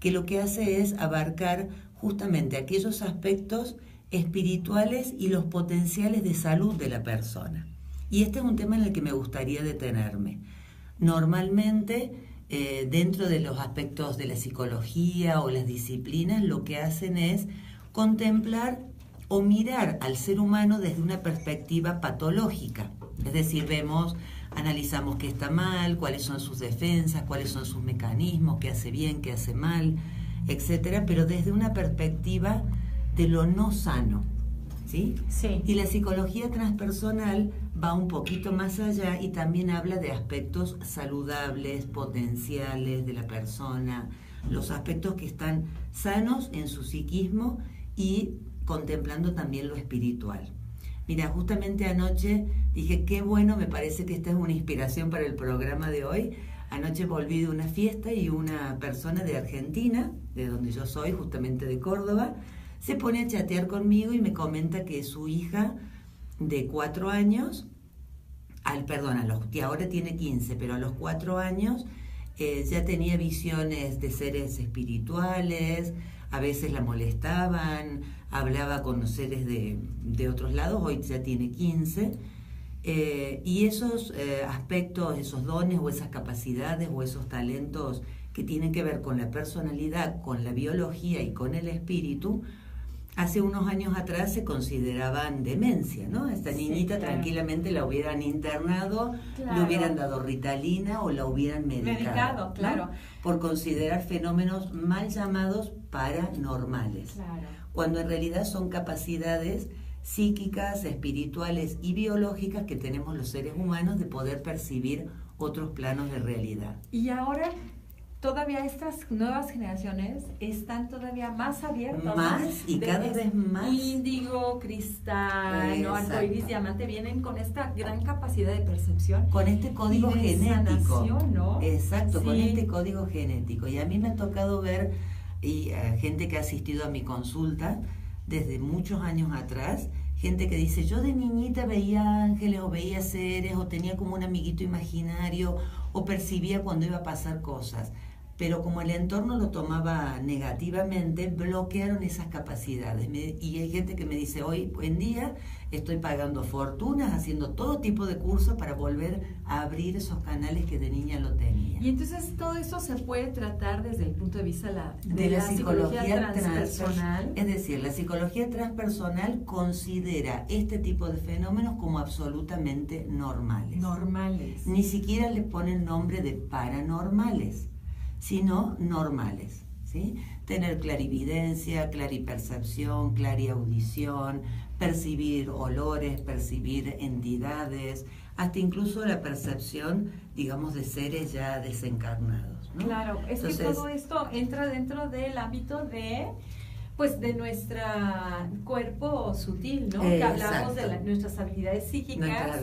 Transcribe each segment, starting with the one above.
que lo que hace es abarcar justamente aquellos aspectos espirituales y los potenciales de salud de la persona. Y este es un tema en el que me gustaría detenerme. Normalmente, dentro de los aspectos de la psicología o las disciplinas, lo que hacen es contemplar o mirar al ser humano desde una perspectiva patológica. Es decir, analizamos qué está mal, cuáles son sus defensas, cuáles son sus mecanismos, qué hace bien, qué hace mal, etcétera, pero desde una perspectiva de lo no sano, ¿sí? Sí. Y la psicología transpersonal va un poquito más allá y también habla de aspectos saludables, potenciales de la persona, los aspectos que están sanos en su psiquismo y contemplando también lo espiritual. Mira, justamente anoche dije, qué bueno, me parece que esta es una inspiración para el programa de hoy. Anoche volví de una fiesta y una persona de Argentina, de donde yo soy, justamente de Córdoba, se pone a chatear conmigo y me comenta que su hija de 4 años, que ahora tiene 15, pero a los 4 años ya tenía visiones de seres espirituales, a veces la molestaban, hablaba con seres de otros lados, hoy ya tiene 15, y esos aspectos, esos dones o esas capacidades o esos talentos que tienen que ver con la personalidad, con la biología y con el espíritu, hace unos años atrás se consideraban demencia, ¿no? Esta niñita tranquilamente la hubieran internado, le hubieran dado Ritalina o la hubieran medicado, claro. ¿no? Por considerar fenómenos mal llamados paranormales. Claro. Cuando en realidad son capacidades psíquicas, espirituales y biológicas que tenemos los seres humanos de poder percibir otros planos de realidad. Y ahora todavía estas nuevas generaciones están todavía más abiertas. Más y cada vez más. Índigo, cristal, ¿no? Arcoíris, diamante, vienen con esta gran capacidad de percepción. Con este código genético. Sanación, ¿no? Exacto, sí. Con este código genético. Y a mí me ha tocado ver gente que ha asistido a mi consulta desde muchos años atrás, gente que dice, yo de niñita veía ángeles o veía seres o tenía como un amiguito imaginario o percibía cuando iba a pasar cosas, pero como el entorno lo tomaba negativamente, bloquearon esas capacidades. Y hay gente que me dice, hoy en día estoy pagando fortunas, haciendo todo tipo de cursos para volver a abrir esos canales que de niña lo tenía. Y entonces todo eso se puede tratar desde el punto de vista de la psicología transpersonal. Es decir, la psicología transpersonal considera este tipo de fenómenos como absolutamente normales. Normales. Ni siquiera le ponen nombre de paranormales, sino normales, ¿sí? Tener clarividencia, claripercepción, clariaudición, percibir olores, percibir entidades, hasta incluso la percepción, digamos, de seres ya desencarnados, ¿no? Claro, que todo esto entra dentro del ámbito de nuestro cuerpo sutil, ¿no? Que hablamos de nuestras habilidades psíquicas,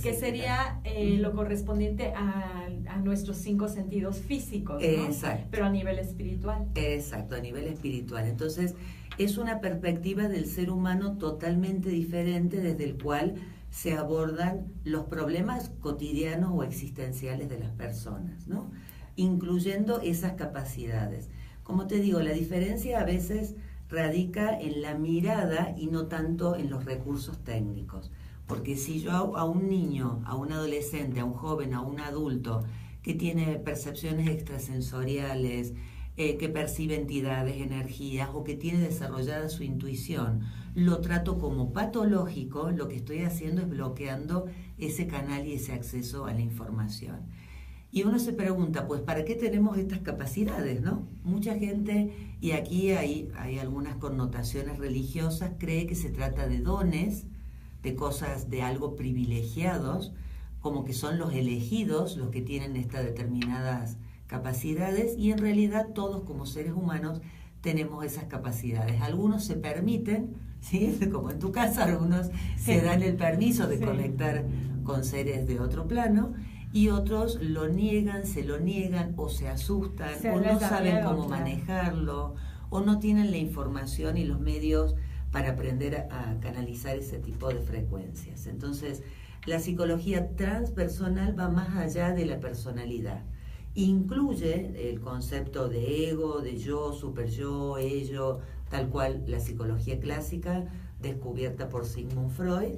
que sería lo correspondiente a nuestros 5 sentidos físicos, ¿no? Exacto. Pero a nivel espiritual. Exacto, a nivel espiritual. Entonces, es una perspectiva del ser humano totalmente diferente desde el cual se abordan los problemas cotidianos o existenciales de las personas, ¿no? Incluyendo esas capacidades. Como te digo, la diferencia a veces radica en la mirada y no tanto en los recursos técnicos. Porque si yo a un niño, a un adolescente, a un joven, a un adulto que tiene percepciones extrasensoriales, que percibe entidades, energías o que tiene desarrollada su intuición, lo trato como patológico, lo que estoy haciendo es bloqueando ese canal y ese acceso a la información. Y uno se pregunta, pues, ¿para qué tenemos estas capacidades, no? Mucha gente, y aquí hay algunas connotaciones religiosas, cree que se trata de dones, de cosas, de algo privilegiados, como que son los elegidos los que tienen estas determinadas capacidades, y en realidad todos como seres humanos tenemos esas capacidades. Algunos se permiten, ¿sí? Como en tu casa, algunos se dan el permiso de conectar con seres de otro plano, y otros lo niegan, se lo niegan o se asustan o no saben cómo manejarlo o no tienen la información y los medios para aprender a canalizar ese tipo de frecuencias. Entonces, la psicología transpersonal va más allá de la personalidad incluye el concepto de ego, de yo, super yo, ello, tal cual la psicología clásica descubierta por Sigmund Freud,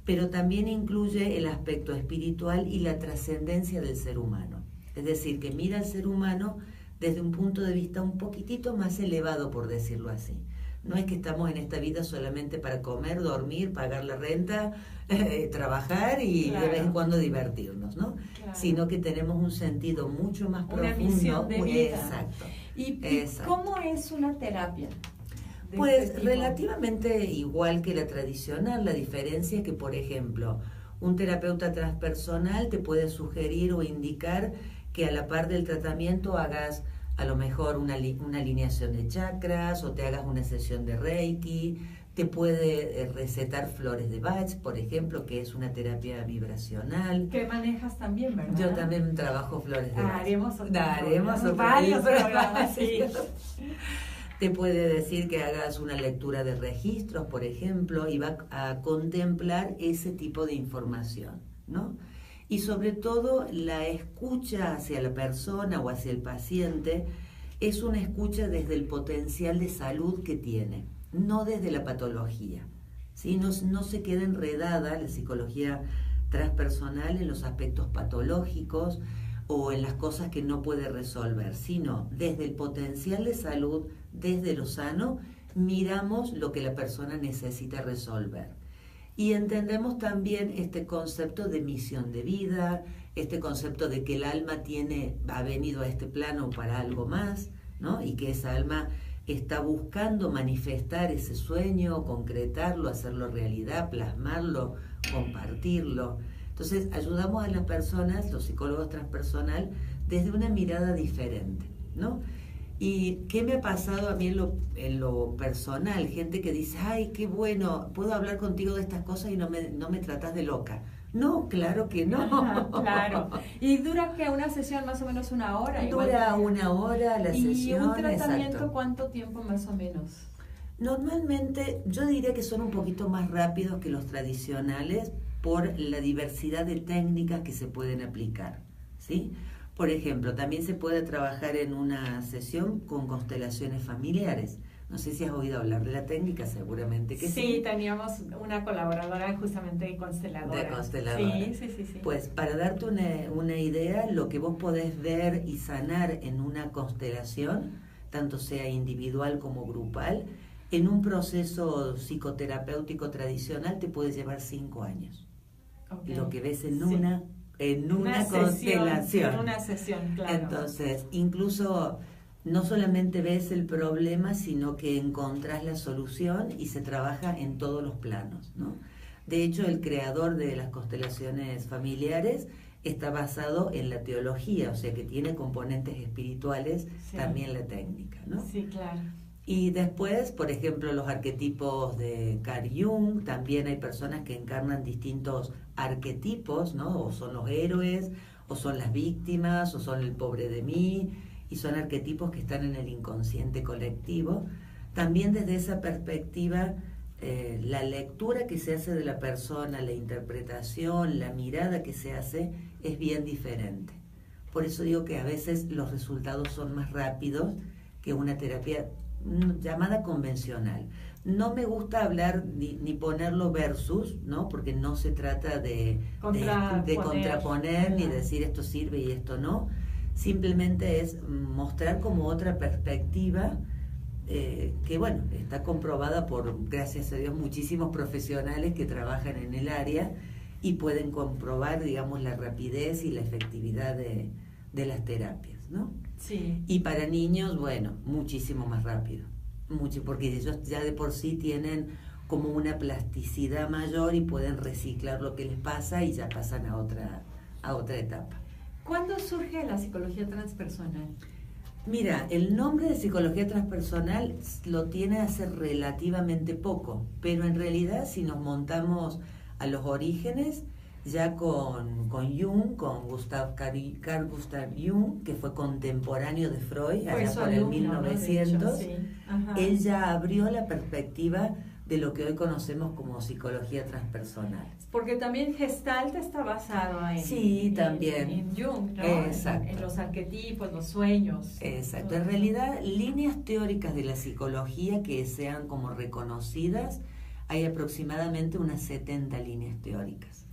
pero también incluye el aspecto espiritual y la trascendencia del ser humano. Es decir, que mira al ser humano desde un punto de vista un poquitito más elevado, por decirlo así. No es que estamos en esta vida solamente para comer, dormir, pagar la renta, trabajar y de vez en cuando divertirnos, ¿no? Claro. Sino que tenemos un sentido mucho más profundo. Una misión de vida. Exacto. ¿Y cómo es una terapia? Pues relativamente igual que la tradicional. La diferencia es que, por ejemplo, un terapeuta transpersonal te puede sugerir o indicar que a la par del tratamiento hagas a lo mejor una alineación de chakras o te hagas una sesión de Reiki. Te puede recetar flores de Bach, por ejemplo, que es una terapia vibracional. Que manejas también, ¿verdad? Yo también trabajo flores de Bach. Daremos varios programas, sí. Te puede decir que hagas una lectura de registros, por ejemplo, y va a contemplar ese tipo de información, ¿no? Y sobre todo la escucha hacia la persona o hacia el paciente es una escucha desde el potencial de salud que tiene, no desde la patología, ¿sí? No se queda enredada la psicología transpersonal en los aspectos patológicos o en las cosas que no puede resolver, sino desde el potencial de salud, desde lo sano, miramos lo que la persona necesita resolver. Y entendemos también este concepto de misión de vida, este concepto de que el alma ha venido a este plano para algo más, ¿no? Y que esa alma está buscando manifestar ese sueño, concretarlo, hacerlo realidad, plasmarlo, compartirlo. Entonces ayudamos a las personas, los psicólogos transpersonal, desde una mirada diferente, ¿no? ¿Y qué me ha pasado a mí en lo personal? Gente que dice, ay, qué bueno, puedo hablar contigo de estas cosas y no me tratas de loca. No, claro que no. Claro. ¿Y dura que una sesión más o menos una hora? Dura una hora la sesión. ¿Y un tratamiento exacto. cuánto tiempo más o menos? Normalmente yo diría que son un poquito más rápidos que los tradicionales por la diversidad de técnicas que se pueden aplicar, ¿sí? Por ejemplo, también se puede trabajar en una sesión con constelaciones familiares. No sé si has oído hablar de la técnica, seguramente que sí. Sí, teníamos una colaboradora justamente consteladora. De consteladora. Sí. Pues para darte una idea, lo que vos podés ver y sanar en una constelación, tanto sea individual como grupal, en un proceso psicoterapéutico tradicional te puede llevar 5 años. Okay. Lo que ves en una constelación. En una sesión, claro. Entonces, incluso no solamente ves el problema, sino que encontrás la solución y se trabaja en todos los planos, ¿no? De hecho, el creador de las constelaciones familiares está basado en la teología, o sea que tiene componentes espirituales, sí. También la técnica, ¿no? Sí, claro. Y después, por ejemplo, los arquetipos de Carl Jung, también hay personas que encarnan distintos arquetipos, ¿no? O son los héroes, o son las víctimas, o son el pobre de mí, y son arquetipos que están en el inconsciente colectivo. También desde esa perspectiva, la lectura que se hace de la persona, la interpretación, la mirada que se hace, es bien diferente. Por eso digo que a veces los resultados son más rápidos que una terapia llamada convencional. No me gusta hablar ni ponerlo versus, ¿no? Porque no se trata de contraponer ni decir esto sirve y esto no. Simplemente es mostrar como otra perspectiva que, bueno, está comprobada por, gracias a Dios, muchísimos profesionales que trabajan en el área y pueden comprobar, digamos, la rapidez y la efectividad de las terapias, ¿no? Sí. Y para niños, bueno, muchísimo más rápido, porque ellos ya de por sí tienen como una plasticidad mayor y pueden reciclar lo que les pasa y ya pasan a otra etapa. ¿Cuándo surge la psicología transpersonal? Mira, el nombre de psicología transpersonal lo tiene hace relativamente poco, pero en realidad si nos montamos a los orígenes, ya con Jung, con Carl Gustav Jung, que fue contemporáneo de Freud, allá por el 1900, ¿no? Sí. Él ya abrió la perspectiva de lo que hoy conocemos como psicología transpersonal. Porque también Gestalt está basado también. En Jung, ¿no? Exacto. En los arquetipos, los sueños. Exacto. En realidad, líneas teóricas de la psicología que sean como reconocidas, hay aproximadamente unas 70 líneas teóricas.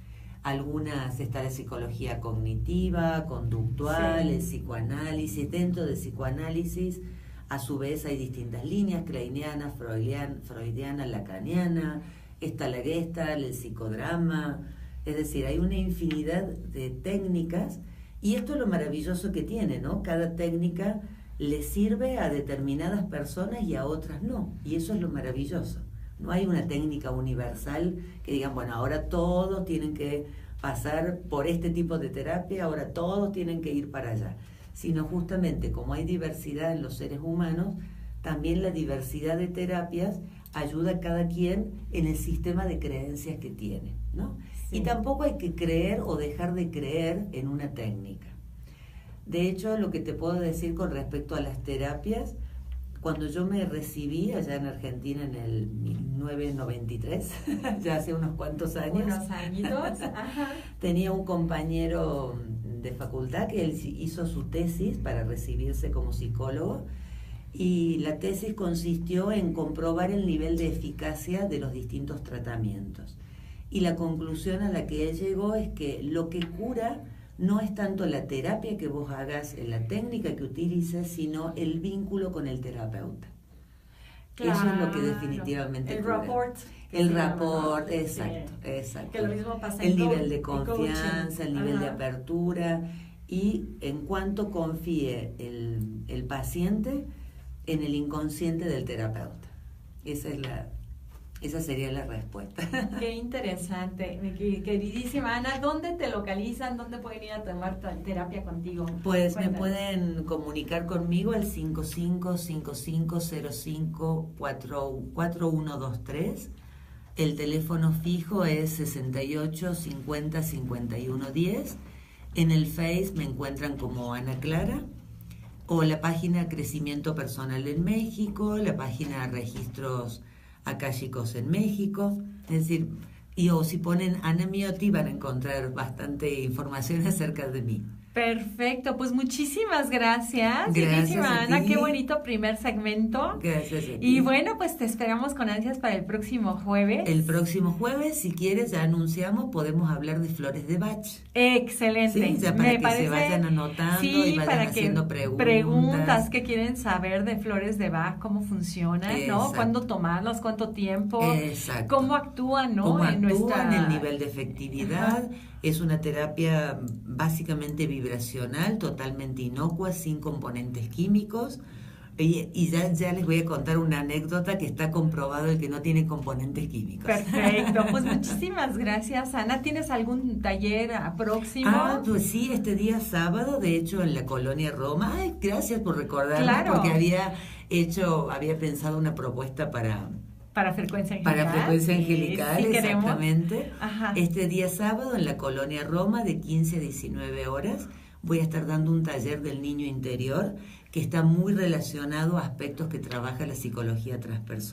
Algunas está la psicología cognitiva, conductual, el psicoanálisis. Dentro del psicoanálisis, a su vez, hay distintas líneas: kleiniana, freudiana, lacaniana, está la Gestalt, el psicodrama. Es decir, hay una infinidad de técnicas, y esto es lo maravilloso que tiene, ¿no? Cada técnica le sirve a determinadas personas y a otras no, y eso es lo maravilloso. No hay una técnica universal que digan, bueno, ahora todos tienen que pasar por este tipo de terapia, ahora todos tienen que ir para allá. Sino justamente como hay diversidad en los seres humanos, también la diversidad de terapias ayuda a cada quien en el sistema de creencias que tiene, ¿no? Sí. Y tampoco hay que creer o dejar de creer en una técnica. De hecho, lo que te puedo decir con respecto a las terapias, cuando yo me recibí allá en Argentina en el 1993, ya hace unos cuantos años, unos añitos, tenía un compañero de facultad que él hizo su tesis para recibirse como psicólogo, y la tesis consistió en comprobar el nivel de eficacia de los distintos tratamientos. Y la conclusión a la que él llegó es que lo que cura no es tanto la terapia que vos hagas, la técnica que utilices, sino el vínculo con el terapeuta. Claro, eso es lo que definitivamente cura. El rapport, exacto, sí. Exacto. Que lo mismo pasa el nivel de confianza, el nivel de apertura, y en cuanto confíe el paciente en el inconsciente del terapeuta. Esa sería la respuesta. Qué interesante, mi queridísima Ana. ¿Dónde te localizan? ¿Dónde pueden ir a tomar terapia contigo? Pues cuéntanos. Me pueden comunicar conmigo al 55-5505-4123. El teléfono fijo es 68 50 51 10. En el Face me encuentran como Ana Clara, o la página Crecimiento Personal en México, la página Registros Akáshicos en México. Es decir, o si ponen Ana Miotti van a encontrar bastante información acerca de mí. Perfecto, pues muchísimas gracias. Gracias Ana, qué bonito primer segmento. Gracias a ti. Y bueno, pues te esperamos con ansias para el próximo jueves. El próximo jueves, si quieres, ya anunciamos, podemos hablar de flores de Bach. Excelente. Sí, ya para que se vayan anotando y vayan haciendo preguntas que quieren saber de flores de Bach, cómo funcionan, ¿no? ¿Cuándo tomarlas? ¿Cuánto tiempo? Exacto. ¿Cómo actúan, no? ¿Cómo actúan? El nivel de efectividad. Es una terapia básicamente vibracional, totalmente inocua, sin componentes químicos. Y ya les voy a contar una anécdota que está comprobado el que no tiene componentes químicos. Perfecto, pues muchísimas gracias, Ana. ¿Tienes algún taller próximo? Pues sí, este día sábado, de hecho, en la Colonia Roma. Ay, gracias por recordarme, porque había pensado una propuesta para frecuencia angelical. Para frecuencia angelical, sí, exactamente. Este día sábado en la Colonia Roma de 15 a 19 horas voy a estar dando un taller del niño interior que está muy relacionado a aspectos que trabaja la psicología transpersonal.